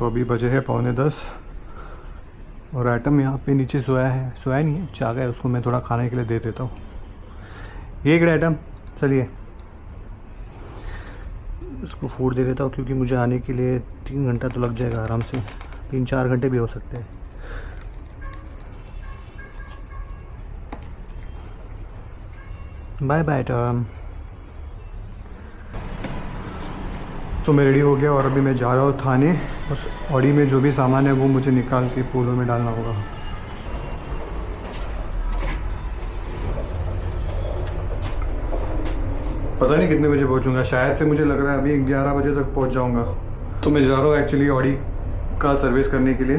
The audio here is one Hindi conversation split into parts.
अभी बजे है 9:45 और आइटम यहाँ पे नीचे सोया नहीं है, जागा है, उसको मैं थोड़ा खाने के लिए दे देता हूँ। ये एक आइटम, चलिए उसको फूड दे देता हूँ क्योंकि मुझे आने के लिए 3 घंटा तो लग जाएगा आराम से, 3-4 घंटे भी हो सकते हैं। Bye bye item. तो मैं रेडी हो गया और अभी मैं जा रहा हूँ थाने। उस ऑडी में जो भी सामान है वो मुझे निकाल के पोलो में डालना होगा। पता नहीं कितने बजे पहुँचूँगा, शायद से मुझे लग रहा है अभी 11 बजे तक पहुँच जाऊँगा। तो मैं जा रहा हूँ एक्चुअली ऑडी का सर्विस करने के लिए।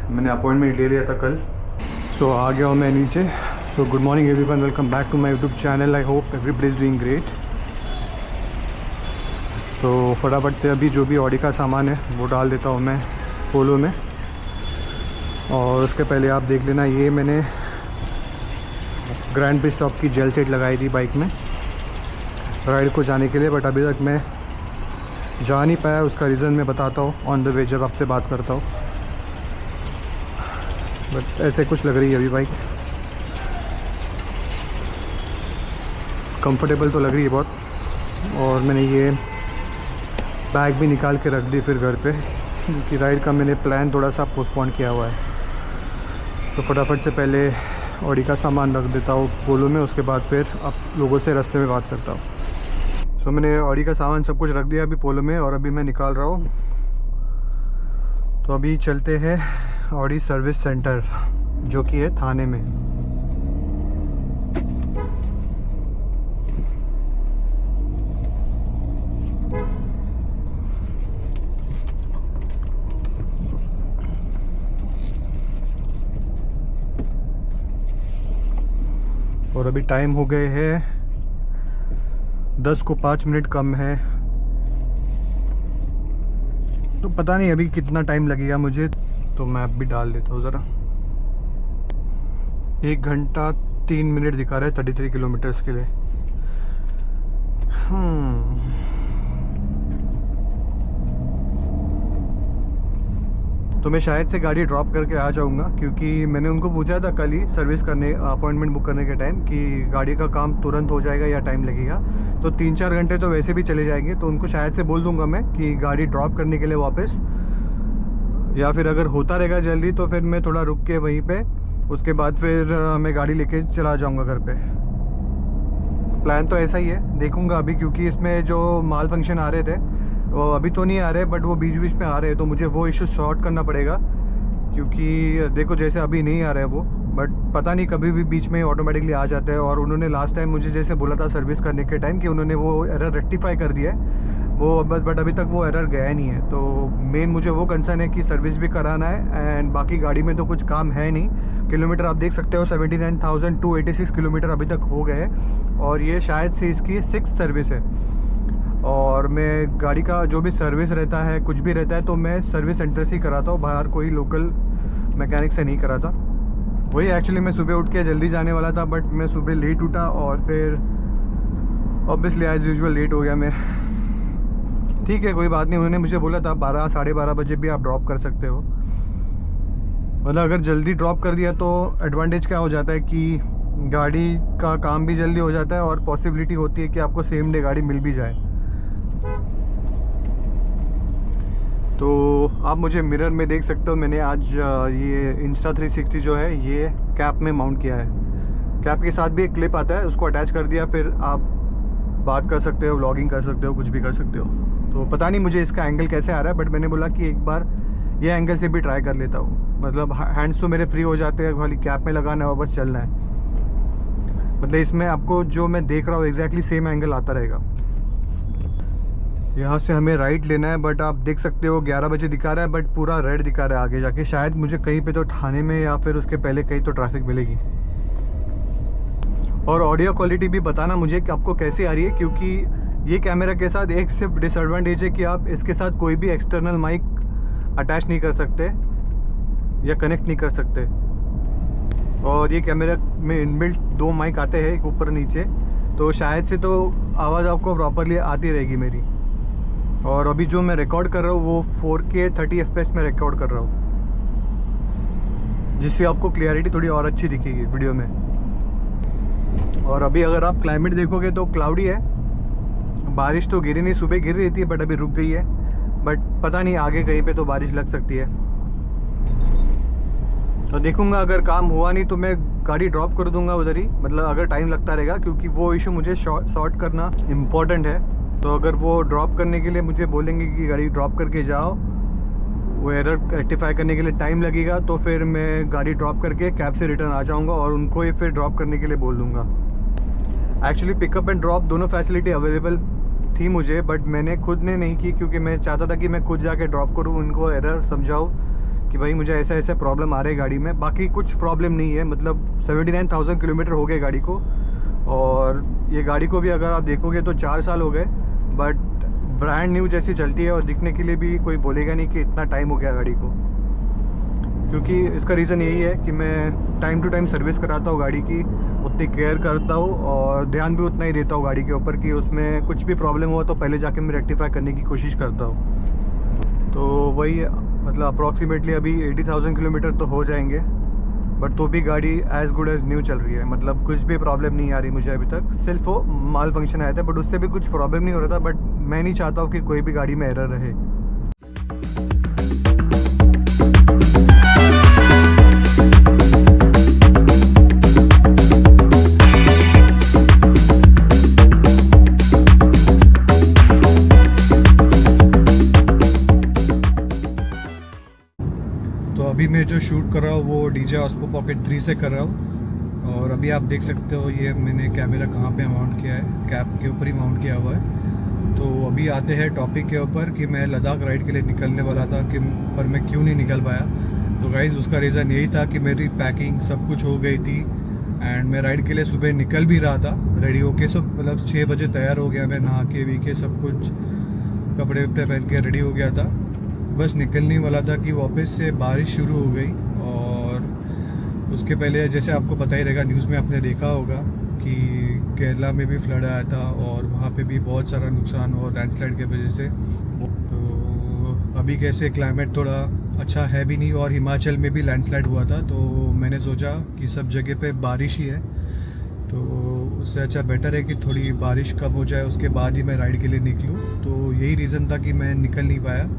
मैंने अपॉइंटमेंट ले लिया था कल। सो आ गया हूँ मैं नीचे। So good morning everyone, welcome back to my YouTube channel. I hope everybody is doing great. तो फटाफट से अभी जो भी ऑडी का सामान है वो डाल देता हूँ मैं पोलो में। और उसके पहले आप देख लेना, ये मैंने ग्रैंड प्री स्टॉप की जेल सेट लगाई थी बाइक में राइड को जाने के लिए, बट अभी तक मैं जा नहीं पाया। उसका रीज़न मैं बताता हूँ ऑन द वे जब आपसे बात करता हूँ। बट ऐसे कुछ लग रही है अभी बाइक, कंफर्टेबल तो लग रही है बहुत। और मैंने ये बैग भी निकाल के रख दी फिर घर पे, क्योंकि राइड का मैंने प्लान थोड़ा सा पोस्टपोन किया हुआ है। तो फटाफट से पहले ऑडी का सामान रख देता हूँ पोलो में, उसके बाद फिर आप लोगों से रास्ते में बात करता हूँ। तो मैंने ऑडी का सामान सब कुछ रख दिया अभी पोलो में और अभी मैं निकाल रहा हूँ। तो अभी चलते हैं ऑडी सर्विस सेंटर जो कि है थाने में। और अभी टाइम हो गए हैं 10 को 5 मिनट कम है। तो पता नहीं अभी कितना टाइम लगेगा मुझे, तो मैप भी डाल देता हूँ ज़रा। 1 घंटा 3 मिनट दिखा रहा है 33 किलोमीटर्स के लिए। तो मैं शायद से गाड़ी ड्रॉप करके आ जाऊंगा, क्योंकि मैंने उनको पूछा था कल ही सर्विस करने अपॉइंटमेंट बुक करने के टाइम कि गाड़ी का काम तुरंत हो जाएगा या टाइम लगेगा। तो 3-4 घंटे तो वैसे भी चले जाएंगे, तो उनको शायद से बोल दूंगा मैं कि गाड़ी ड्रॉप करने के लिए वापस, या फिर अगर होता रहेगा जल्दी तो फिर मैं थोड़ा रुक के वहीं पे, उसके बाद फिर मैं गाड़ी लेके चला जाऊँगा घर पे। प्लान तो ऐसा ही है, देखूँगा अभी, क्योंकि इसमें जो माल फंक्शन आ रहे थे वो अभी तो नहीं आ रहे, बट वो बीच बीच में आ रहे हैं, तो मुझे वो इशू सॉर्ट करना पड़ेगा। क्योंकि देखो जैसे अभी नहीं आ रहे हैं वो, बट पता नहीं कभी भी बीच में ऑटोमेटिकली आ जाते हैं। और उन्होंने लास्ट टाइम मुझे जैसे बोला था सर्विस करने के टाइम कि उन्होंने वो एरर रेक्टिफाई कर दिया है वो, बट अभी तक वो एरर गया नहीं है। तो मेन मुझे वो कंसर्न है कि सर्विस भी कराना है, एंड बाकी गाड़ी में तो कुछ काम है नहीं। किलोमीटर आप देख सकते हो 79,286 किलोमीटर अभी तक हो गए, और ये शायद से इसकी 6th सर्विस है। और मैं गाड़ी का जो भी सर्विस रहता है, कुछ भी रहता है, तो मैं सर्विस सेंटर से ही कराता हूँ, बाहर कोई लोकल मैकेनिक से नहीं कराता। वही एक्चुअली मैं सुबह उठ के जल्दी जाने वाला था, बट मैं सुबह लेट उठा और फिर ऑब्वियसली एज़ यूजुअल लेट हो गया मैं। ठीक है, कोई बात नहीं। उन्होंने मुझे बोला था 12 साढ़े 12 बजे भी आप ड्रॉप कर सकते हो। मतलब अगर जल्दी ड्रॉप कर दिया तो एडवांटेज क्या हो जाता है कि गाड़ी का काम भी जल्दी हो जाता है, और पॉसिबिलिटी होती है कि आपको सेम डे गाड़ी मिल भी जाए। तो आप मुझे मिरर में देख सकते हो, मैंने आज ये Insta360 जो है ये कैप में माउंट किया है। कैप के साथ भी एक क्लिप आता है, उसको अटैच कर दिया, फिर आप बात कर सकते हो, व्लॉगिंग कर सकते हो, कुछ भी कर सकते हो। तो पता नहीं मुझे इसका एंगल कैसे आ रहा है, बट मैंने बोला कि एक बार ये एंगल से भी ट्राई कर लेता हूँ। मतलब हैंड्स तो मेरे फ्री हो जाते हैं, खाली कैप में लगाना है और बस चलना है। मतलब इसमें आपको जो मैं देख रहा हूँ एग्जैक्टली सेम एंगल आता रहेगा। यहाँ से हमें राइट लेना है, बट आप देख सकते हो 11 बजे दिखा रहा है, बट पूरा रेड दिखा रहा है आगे जाके। शायद मुझे कहीं पे तो थाने में या फिर उसके पहले कहीं तो ट्रैफिक मिलेगी। और ऑडियो क्वालिटी भी बताना मुझे कि आपको कैसी आ रही है, क्योंकि ये कैमरा के साथ एक सिर्फ डिसएडवांटेज है कि आप इसके साथ कोई भी एक्सटर्नल माइक अटैच नहीं कर सकते या कनेक्ट नहीं कर सकते। और ये कैमरा में इनबिल्ट 2 माइक आते हैं, एक ऊपर नीचे, तो शायद से तो आवाज़ आपको प्रॉपरली आती रहेगी मेरी। और अभी जो मैं रिकॉर्ड कर रहा हूँ वो 4K 30 FPS में रिकॉर्ड कर रहा हूँ, जिससे आपको क्लियरिटी थोड़ी और अच्छी दिखेगी वीडियो में। और अभी अगर आप क्लाइमेट देखोगे तो क्लाउडी है, बारिश तो गिरी नहीं, सुबह गिर रही थी बट अभी रुक गई है। बट पता नहीं आगे कहीं पे तो बारिश लग सकती है, तो देखूंगा। अगर काम हुआ नहीं तो मैं गाड़ी ड्रॉप कर दूंगा उधर ही, मतलब अगर टाइम लगता रहेगा, क्योंकि वो इशू मुझे सॉर्ट करना इम्पोर्टेंट है। तो अगर वो ड्रॉप करने के लिए मुझे बोलेंगे कि गाड़ी ड्रॉप करके जाओ, वो एरर रेक्टिफाई करने के लिए टाइम लगेगा, तो फिर मैं गाड़ी ड्रॉप करके कैब से रिटर्न आ जाऊंगा और उनको ही फिर ड्रॉप करने के लिए बोल दूंगा। एक्चुअली पिकअप एंड ड्रॉप दोनों फैसिलिटी अवेलेबल थी मुझे, बट मैंने खुद ने नहीं की, क्योंकि मैं चाहता था कि मैं खुद जाके ड्रॉप करूँ, उनको एरर समझाऊँ कि भाई मुझे ऐसा ऐसा प्रॉब्लम आ रही है गाड़ी में। बाकी कुछ प्रॉब्लम नहीं है, मतलब 79,000 किलोमीटर हो गए गाड़ी को, और ये गाड़ी को भी अगर आप देखोगे तो 4 साल हो गए, बट ब्रांड न्यू जैसी चलती है और दिखने के लिए भी कोई बोलेगा नहीं कि इतना टाइम हो गया गाड़ी को। क्योंकि इसका रीज़न यही है कि मैं टाइम टू टाइम सर्विस कराता हूँ गाड़ी की, उतनी केयर करता हूँ और ध्यान भी उतना ही देता हूँ गाड़ी के ऊपर कि उसमें कुछ भी प्रॉब्लम हुआ तो पहले जाके मैं रेक्टिफाई करने की कोशिश करता हूँ। तो वही मतलब अप्रॉक्सीमेटली अभी 80,000 किलोमीटर तो हो जाएंगे, बट तो भी गाड़ी एज़ गुड एज़ न्यू चल रही है। मतलब कुछ भी प्रॉब्लम नहीं आ रही मुझे अभी तक, सिर्फ वो माल फंक्शन आया था, बट उससे भी कुछ प्रॉब्लम नहीं हो रहा था। बट मैं नहीं चाहता हूँ कि कोई भी गाड़ी में एरर रहे। अभी मैं जो शूट कर रहा हूँ वो DJI Osmo Pocket 3 से कर रहा हूँ, और अभी आप देख सकते हो ये मैंने कैमरा कहाँ पे माउंट किया है, कैप के ऊपर ही माउंट किया हुआ है। तो अभी आते हैं टॉपिक के ऊपर कि मैं लद्दाख राइड के लिए निकलने वाला था कि पर मैं क्यों नहीं निकल पाया। तो गाइज़ उसका रीज़न यही था कि मेरी पैकिंग सब कुछ हो गई थी, एंड मैं राइड के लिए सुबह निकल भी रहा था रेडी होके, सब मतलब 6 बजे तैयार हो गया मैं, नहा के वी के सब कुछ कपड़े वपड़े पहन के रेडी हो गया था, बस निकलने वाला था कि वापस से बारिश शुरू हो गई। और उसके पहले जैसे आपको पता ही रहेगा, न्यूज़ में आपने देखा होगा कि केरला में भी फ्लड आया था और वहाँ पे भी बहुत सारा नुकसान हुआ लैंडस्लाइड की वजह से। तो अभी कैसे क्लाइमेट थोड़ा अच्छा है भी नहीं, और हिमाचल में भी लैंडस्लाइड हुआ था, तो मैंने सोचा कि सब जगह पे बारिश ही है, तो उससे अच्छा बेटर है कि थोड़ी बारिश कम हो जाए उसके बाद ही मैं राइड के लिए निकलूँ। तो यही रीज़न था कि मैं निकल नहीं पाया।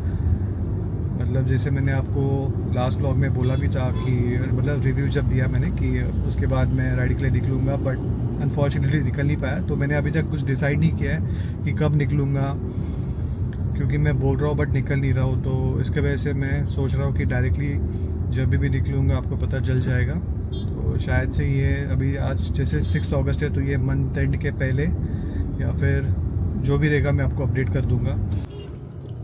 मतलब जैसे मैंने आपको लास्ट व्लॉग में बोला भी था कि मतलब रिव्यू जब दिया मैंने कि उसके बाद मैं राइड के लिए निकलूँगा, बट अनफॉर्चुनेटली निकल नहीं पाया। तो मैंने अभी तक कुछ डिसाइड नहीं किया है कि कब निकलूँगा, क्योंकि मैं बोल रहा हूँ बट निकल नहीं रहा हूँ। तो इसके वजह से मैं सोच रहा हूँ कि डायरेक्टली जब भी निकलूँगा आपको पता चल जाएगा। तो शायद से ये अभी आज जैसे 6 अगस्त है, तो ये मंथ एंड के पहले या फिर जो भी रहेगा मैं आपको अपडेट कर दूँगा।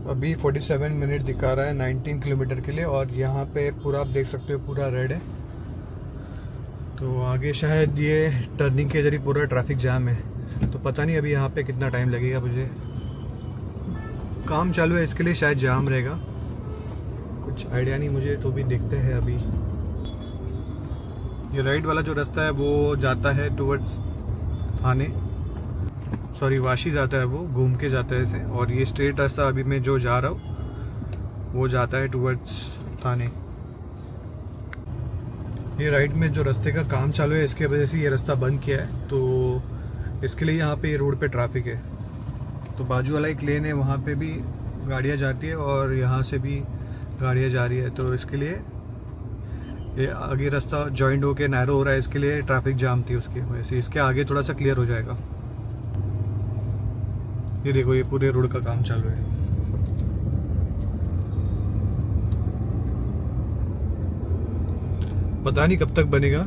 अभी 47 मिनट दिखा रहा है 19 किलोमीटर के लिए, और यहाँ पे पूरा आप देख सकते हो पूरा रेड है। तो आगे शायद ये टर्निंग के इधर ही पूरा ट्रैफिक जाम है, तो पता नहीं अभी यहाँ पे कितना टाइम लगेगा। मुझे काम चालू है इसके लिए शायद जाम रहेगा, कुछ आइडिया नहीं मुझे, तो भी देखते हैं। अभी ये राइट वाला जो रास्ता है वो जाता है टुवर्ड्स थाने, सॉरी वाशी जाता है, वो घूम के जाता है ऐसे, और ये स्ट्रेट रास्ता अभी मैं जो जा रहा हूँ वो जाता है टुवर्ड्स थाने। ये राइट में जो रास्ते का काम चालू है इसके वजह से ये रास्ता बंद किया है, तो इसके लिए यहाँ पे ये रोड पे ट्रैफिक है। तो बाजू वाला एक लेन है, वहाँ पे भी गाड़ियाँ जाती है और यहाँ से भी गाड़ियाँ जा रही है, तो इसके लिए ये आगे रास्ता जॉइंट होके नैरो हो रहा है, इसके लिए ट्रैफिक जाम थी उसकी वजह से। इसके आगे थोड़ा सा क्लियर हो जाएगा। ये देखो ये पूरे रोड का काम चालू है। पता नहीं कब तक बनेगा,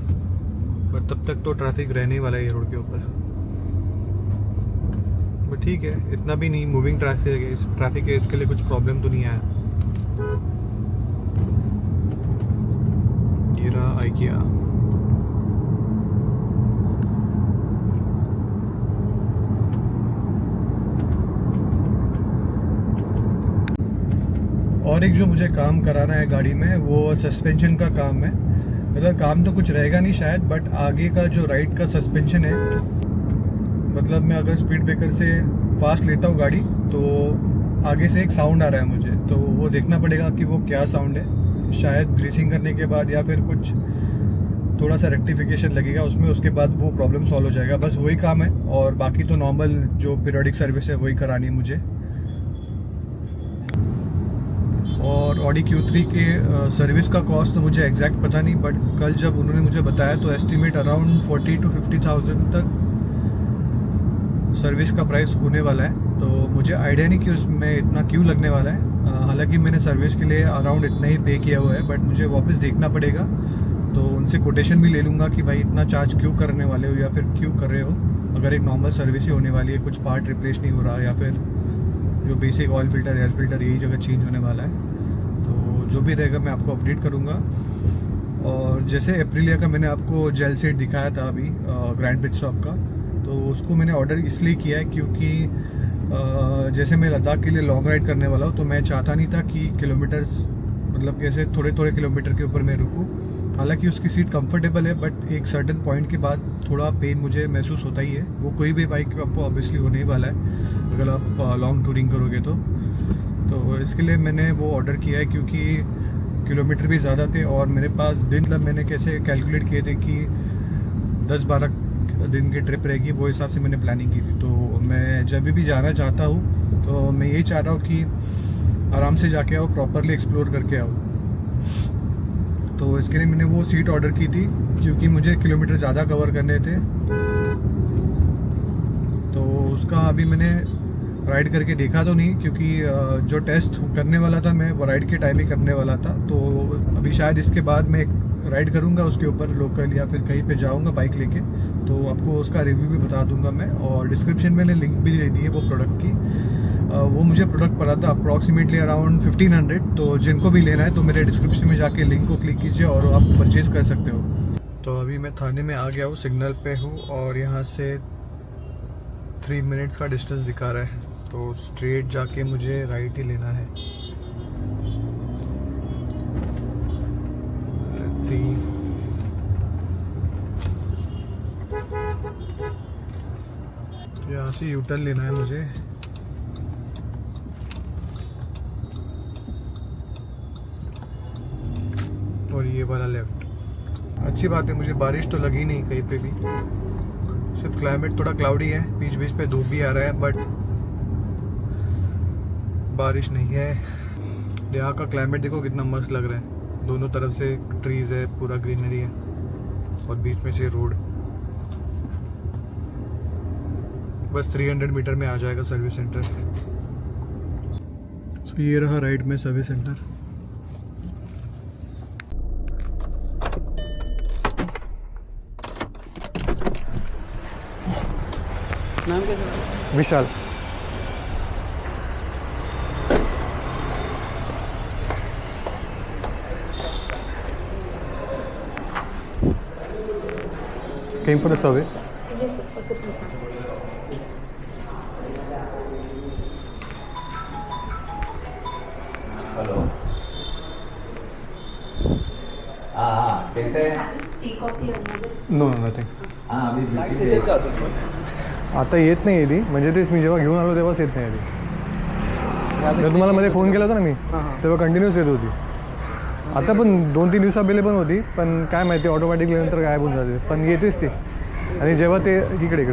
पर तब तक तो ट्रैफिक रहने वाला है ये रोड के ऊपर। बट ठीक है, इतना भी नहीं, मूविंग ट्रैफिक है, इसके लिए कुछ प्रॉब्लम तो नहीं आया। ये रहा IKEA। और एक जो मुझे काम कराना है गाड़ी में वो सस्पेंशन का काम है। मतलब काम तो कुछ रहेगा नहीं शायद, बट आगे का जो राइट का सस्पेंशन है, मतलब मैं अगर स्पीड ब्रेकर से फास्ट लेता हूँ गाड़ी तो आगे से एक साउंड आ रहा है मुझे, तो वो देखना पड़ेगा कि वो क्या साउंड है। शायद ग्रीसिंग करने के बाद या फिर कुछ थोड़ा सा रेक्टिफिकेशन लगेगा उसमें, उसके बाद वो प्रॉब्लम सॉल्व हो जाएगा। बस वही काम है, और बाकी तो नॉर्मल जो पीरियोडिक सर्विस है वही करानी है मुझे। और ऑडी Q3 के सर्विस का कॉस्ट तो मुझे एग्जैक्ट पता नहीं, बट कल जब उन्होंने मुझे बताया तो एस्टिमेट अराउंड 40,000 to 50,000 तक सर्विस का प्राइस होने वाला है। तो मुझे आइडिया नहीं कि उसमें इतना क्यों लगने वाला है। हालांकि मैंने सर्विस के लिए अराउंड इतना ही पे किया हुआ है, बट मुझे वापस देखना पड़ेगा। तो उनसे कोटेशन भी ले लूँगा कि भाई इतना चार्ज क्यों करने वाले हो, या फिर क्यों कर रहे हो। अगर एक नॉर्मल सर्विस ही होने वाली है, कुछ पार्ट रिप्लेस नहीं हो रहा, या फिर जो basic oil filter, air filter यही जगह चेंज होने वाला है, तो जो भी रहेगा मैं आपको अपडेट करूँगा। और जैसे एप्रिलिया का मैंने आपको जेल सेट दिखाया था अभी ग्रैंड पिट स्टॉप का, तो उसको मैंने ऑर्डर इसलिए किया है क्योंकि जैसे मैं लद्दाख के लिए लॉन्ग राइड करने वाला हूँ, तो मैं चाहता नहीं था कि किलोमीटर्स मतलब कैसे थोड़े थोड़े किलोमीटर के ऊपर मैं रुकूँ। हालांकि उसकी सीट कंफर्टेबल है, बट एक सर्टेन पॉइंट के बाद थोड़ा पेन मुझे महसूस होता ही है। वो कोई भी बाइक आपको ऑब्वियसली होने ही वाला है अगर आप लॉन्ग टूरिंग करोगे तो इसके लिए मैंने वो ऑर्डर किया है, क्योंकि किलोमीटर भी ज़्यादा थे और मेरे पास दिन, मतलब मैंने कैसे कैलकुलेट किए थे कि 10-12 दिन की ट्रिप रहेगी, वो हिसाब से मैंने प्लानिंग की थी। तो मैं जब भी जाना चाहता हूँ तो मैं यही चाह रहा हूँ कि आराम से जाके आओ, प्रॉपरली एक्सप्लोर करके आओ। तो इसके लिए मैंने वो सीट ऑर्डर की थी, क्योंकि मुझे किलोमीटर ज़्यादा कवर करने थे। तो उसका अभी मैंने राइड करके देखा तो नहीं, क्योंकि जो टेस्ट करने वाला था मैं वो राइड के टाइम ही करने वाला था। तो अभी शायद इसके बाद मैं एक राइड करूँगा उसके ऊपर लोकल, या फिर कहीं पे जाऊँगा बाइक लेके, तो आपको उसका रिव्यू भी बता दूंगा मैं। और डिस्क्रिप्शन में मैंने लिंक भी दे दी है वो प्रोडक्ट की। वो मुझे प्रोडक्ट पड़ा था अप्रॉक्सीमेटली अराउंड 1500। तो जिनको भी लेना है तो मेरे डिस्क्रिप्शन में जाके लिंक को क्लिक कीजिए और आप परचेज़ कर सकते हो। तो अभी मैं थाने में आ गया हूँ, सिग्नल पे हूँ, और यहाँ से 3 मिनट्स का डिस्टेंस दिखा रहा है, तो स्ट्रेट जाके मुझे राइट ही लेना है। Let's see. यहाँ से यूटर्न लेना है मुझे। और ये वाला लेफ्ट। अच्छी बात है, मुझे बारिश तो लगी नहीं कहीं पे भी, सिर्फ क्लाइमेट थोड़ा क्लाउडी है, बीच बीच पे धूप भी आ रहा है, बट बारिश नहीं है। यहाँ का क्लाइमेट देखो कितना मस्त लग रहा है, दोनों तरफ से ट्रीज है, पूरा ग्रीनरी है, और बीच में से रोड। बस 300 मीटर में आ जाएगा सर्विस सेंटर। तो ये रहा राइट में सर्विस सेंटर। नाम क्या है? Vishal. Came for the service. Yes, sir. Also, please have. Hello. हाँ कैसे? Tea, coffee, or no no nothing. हाँ अभी लाईट beauty येते day. का अजून? आता येत नाही आहे ती, म्हणजे तेच मी जेव्हा घेऊन आलो तेव्हाच येत नाही आधी। जर तुम्हाला मध्ये फोन केला होता ना मी, तेव्हा कंटिन्यूस येत होती। आता पण 2-3 दिवसापहिले पण होती, पण काय माहिती ऑटोमॅटिकली नंतर गायब होऊन जाते, पण येतेच ती। आणि जेव्हा ते इकडे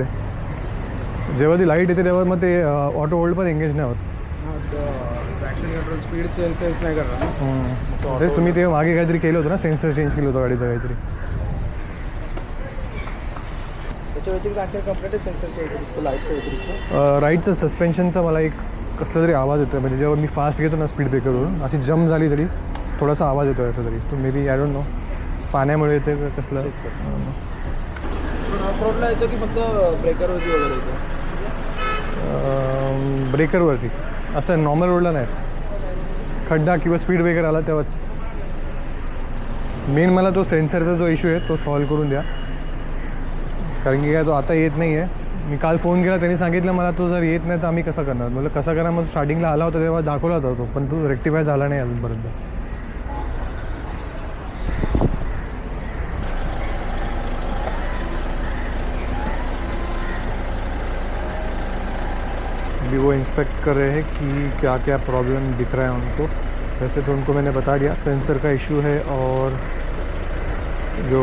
जेव्हा ती लाईट येते तेव्हा मग ते ऑटो होल्ड पण एंगेज नाही होत। ट्रॅक्शन कंट्रोल स्पीड सेन्स नाही करणार ना. तेच तुम्ही ते मागे काहीतरी केलं होतं ना, सेन्सर चेंज केलं होतं गाडीचं काहीतरी। त्याच्या व्यतिरिक्त आणखी कंप्लीट सेन्सरच्या व्यतिरिक्त लाईटच्या व्यतिरिक्त राईटचं सस्पेन्शनचा मला एक कसला तरी आवाज येतो, म्हणजे जेव्हा मी फास्ट घेतो ना स्पीड ब्रेकरवरून, अशी जम्प झाली तरी थोडासा आवाज येतो असं तरी। तो maybe I don't know पाण्यामुळे येते का कसलं। ऑफ रोडला येतो की फक्त ब्रेकरवरती वगैरे येतो? ब्रेकरवरती, असं नॉर्मल रोडला नाही। खड्डा किंवा स्पीड ब्रेकर आला तेव्हाच। मेन मला तो सेन्सरचा जो इश्यू आहे तो सॉल्व करून द्या, कारण की काय तो आता येत नाही आहे। मी काल फोन केला, त्यांनी सांगितलं मला तो जर येत नाही तर आम्ही कसा करणार। म्हणजे कसा करणार, मग स्टार्टिंगला आला होता तेव्हा दाखवला होता तो, पण तो रेक्टिफाय झाला नाही अजूनपर्यंत। अभी वो इंस्पेक्ट कर रहे हैं कि क्या क्या प्रॉब्लम दिख रहा है उनको। वैसे तो उनको मैंने बता दिया सेंसर का इशू है और जो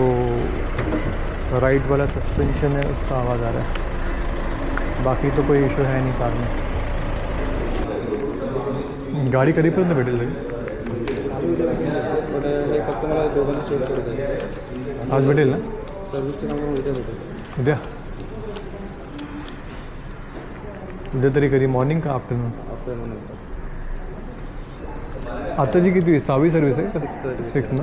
राइट वाला सस्पेंशन है उसका आवाज़ आ रहा है, बाकी तो कोई इशू है नहीं कार में। गाडी कधीपर्यंत भेटेल तरी? आम्ही उद्या भेटून द्यायचं, पण हे फक्त मला दोघांना चेक करू द्या. आज भेटेल ना? सर्व्हिसचं काम करून उद्या भेटेल. उद्या उद्या तरी कधी मॉर्निंग का आफ्टरनून? आफ्टरनून नंतर. आताची किती 6वी सर्व्हिस आहे का? 6 ना.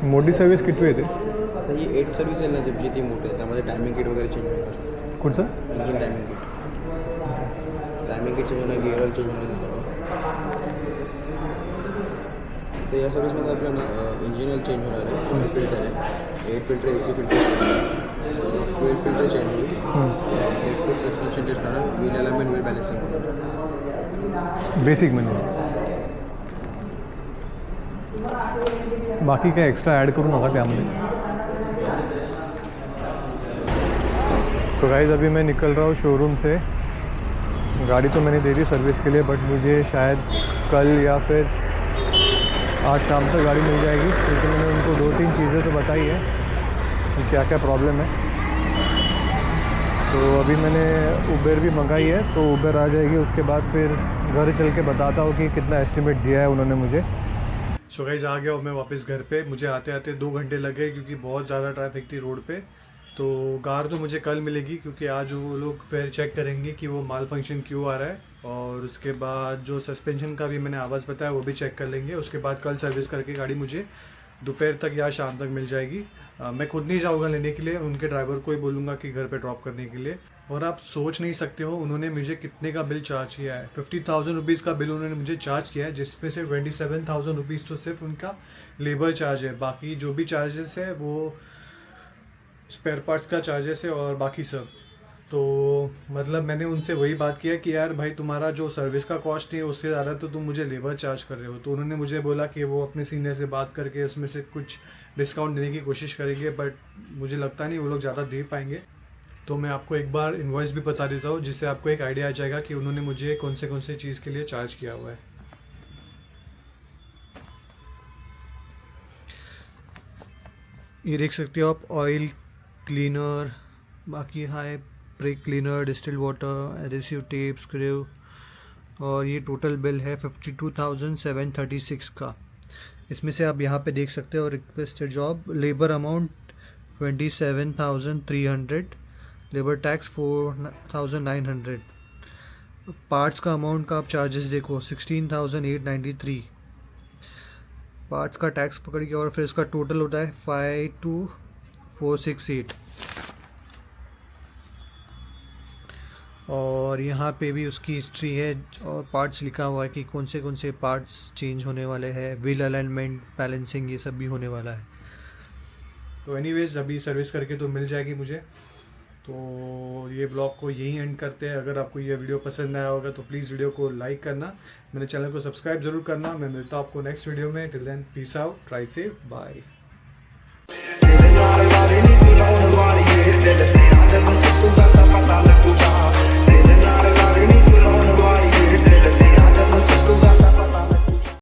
मोठी सर्व्हिस किती येते? आता ही 8 सर्व्हिस आहे ना जी ती मोठी आहे, त्यामध्ये टायमिंग किट वगैरे चेंज होणार. कुठचं? Engine timing kit. Timing kit change होणार, गिअर ऑइल चेंज होणार. तर या सर्व्हिसमध्ये आपल्याला इंजिन ऑइल चेंज होणार आहे, ऑइल फिल्टर आहे, air filter, AC filter, fuel filter change होईल, ब्रेक टेस्ट, सस्पेन्शन टेस्ट होणार, व्हील अलाइनमेंट, व्हील बॅलेन्सिंग होणार. बेसिक म्हणजे बाकी काय एक्स्ट्रा ॲड करू नका त्यामध्ये. तो गाइस अभी मैं निकल रहा हूँ शोरूम से. गाड़ी तो मैंने दे दी सर्विस के लिए, बट मुझे शायद कल या फिर आज शाम तक गाड़ी मिल जाएगी, क्योंकि मैंने उनको 2-3 चीज़ें तो बताई है कि क्या क्या प्रॉब्लम है. तो अभी मैंने उबेर भी मंगाई है, तो उबेर आ जाएगी, उसके बाद फिर घर चल के बताता हूँ कि कितना एस्टिमेट दिया है उन्होंने मुझे. सो गाइस आ गया हूँ मैं वापस घर पे. मुझे आते आते 2 घंटे लगे क्योंकि बहुत ज़्यादा ट्रैफिक थी रोड पे. तो कार तो मुझे कल मिलेगी, क्योंकि आज वो लोग फिर चेक करेंगे कि वो माल फंक्शन क्यों आ रहा है, और उसके बाद जो सस्पेंशन का भी मैंने आवाज़ बताया वो भी चेक कर लेंगे. उसके बाद कल सर्विस करके गाड़ी मुझे दोपहर तक या शाम तक मिल जाएगी. मैं खुद नहीं जाऊँगा लेने के लिए, उनके ड्राइवर को ही बोलूँगा कि घर पे ड्रॉप करने के लिए. और आप सोच नहीं सकते हो उन्होंने मुझे कितने का बिल चार्ज किया है. 50,000 रुपीज़ का बिल उन्होंने मुझे चार्ज किया है, जिसमें से 27,000 रुपीज़ तो सिर्फ उनका लेबर चार्ज है. बाकी जो भी चार्जेस है वो स्पेयर पार्ट्स का चार्जेस है और बाकी सब. तो मतलब मैंने उनसे वही बात किया कि यार भाई तुम्हारा जो सर्विस का कॉस्ट है उससे ज़्यादा तो तुम मुझे लेबर चार्ज कर रहे हो. तो उन्होंने मुझे बोला कि वो अपने सीनियर से बात करके उसमें से कुछ डिस्काउंट देने की कोशिश करेंगे, बट मुझे लगता नहीं वो लोग ज़्यादा दे पाएंगे. तो मैं आपको एक बार इनवॉइस भी बता देता हूँ, जिससे आपको एक आइडिया आ जाएगा कि उन्होंने मुझे कौन से चीज़ के लिए चार्ज किया हुआ है. ये देख सकते हो आप, ऑयल क्लीनर, बाकी high brake cleaner, distilled water, adhesive tape, screw, और ये टोटल बिल है 52,736 का. इसमें से आप यहाँ पे देख सकते हो requested job, labour amount 27,300, labour tax 4,900, parts का अमाउंट का आप चार्जेस देखो 16,893, पार्ट्स का टैक्स पकड़ के, और फिर इसका टोटल होता है 52,468. और यहाँ पे भी उसकी हिस्ट्री है और पार्ट्स लिखा हुआ है कि कौन से पार्ट्स चेंज होने वाले हैं, व्हील अलाइनमेंट, बैलेंसिंग, ये सब भी होने वाला है. तो एनीवेज अभी सर्विस करके तो मिल जाएगी मुझे. तो ये ब्लॉग को यहीं एंड करते हैं. अगर आपको ये वीडियो पसंद आया होगा तो प्लीज़ वीडियो को लाइक करना, मेरे चैनल को सब्सक्राइब ज़रूर करना. मैं मिलता हूँ आपको नेक्स्ट वीडियो में. Till then peace out, try safe, bye.